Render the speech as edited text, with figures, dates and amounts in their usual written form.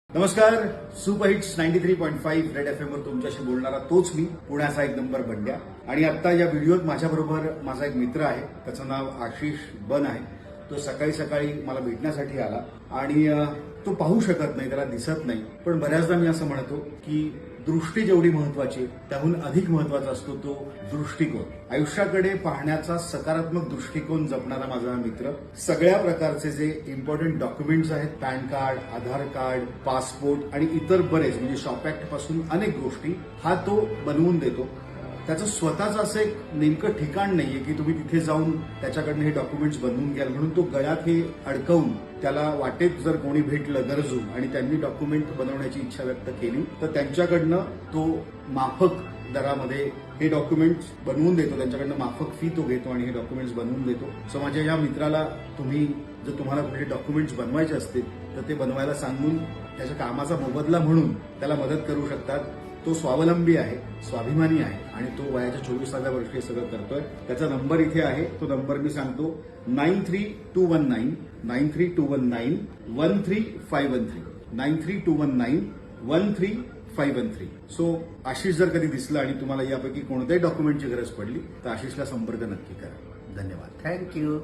नमस्कार. Super hits 93.5 red F M वर तुमच्याशी बोलणारा तोच मी, पुण्याचा एक नंबर बंड्या. आणि आता या व्हिडिओत माझ्याबरोबर माझा एक मित्र आहे, त्याचं नाव आशिष बन आहे. तो सकाळी सकाळी मला भेटण्यासाठी आला आणि तो पाहू शकत नाही, त्याला दिसत नाही. पण बऱ्याचदा मी असं म्हणतो की दृष्टी जेवढी महत्वाची त्याहून अधिक महत्वाचा असतो तो दृष्टिकोन. आयुष्याकडे पाहण्याचा सकारात्मक दृष्टिकोन जपणारा माझा मित्र. सगळ्या प्रकारचे जे इम्पॉर्टंट डॉक्युमेंट्स आहेत, पॅन कार्ड, आधार कार्ड, पासपोर्ट आणि इतर बरेच म्हणजे शॉप ऍक्ट पासून अनेक गोष्टी हा तो बनवून देतो. त्याचं स्वतःचं असं एक नेमकं ठिकाण नाहीये की तुम्ही तिथे जाऊन त्याच्याकडनं हे डॉक्युमेंट्स बनवून घ्याल, म्हणून तो गळ्यात हे अडकवून त्याला वाटेत जर कोणी भेटलं गरजू आणि त्यांनी डॉक्युमेंट बनवण्याची इच्छा व्यक्त केली तर त्यांच्याकडनं तो माफक दरामध्ये हे डॉक्युमेंट्स बनवून देतो. त्यांच्याकडनं माफक फी तो घेतो आणि हे डॉक्युमेंट्स बनवून देतो. सो माझ्या या मित्राला तुम्ही जर तुम्हाला कुठले डॉक्युमेंट्स बनवायचे असतील तर ते बनवायला सांगून त्याच्या कामाचा मोबदला म्हणून त्याला मदत करू शकतात. तो स्वावलंबी आहे, स्वाभिमानी आहे आणि तो वयाच्या 24व्या वर्षी हे सगळं करतोय. त्याचा नंबर इथे आहे, तो नंबर मी सांगतो 9321913513 9321913513. सो आशिष जर कधी दिसला आणि तुम्हाला यापैकी कोणत्याही डॉक्युमेंटची गरज पडली तर आशिषला संपर्क नक्की करा. धन्यवाद. थँक्यू.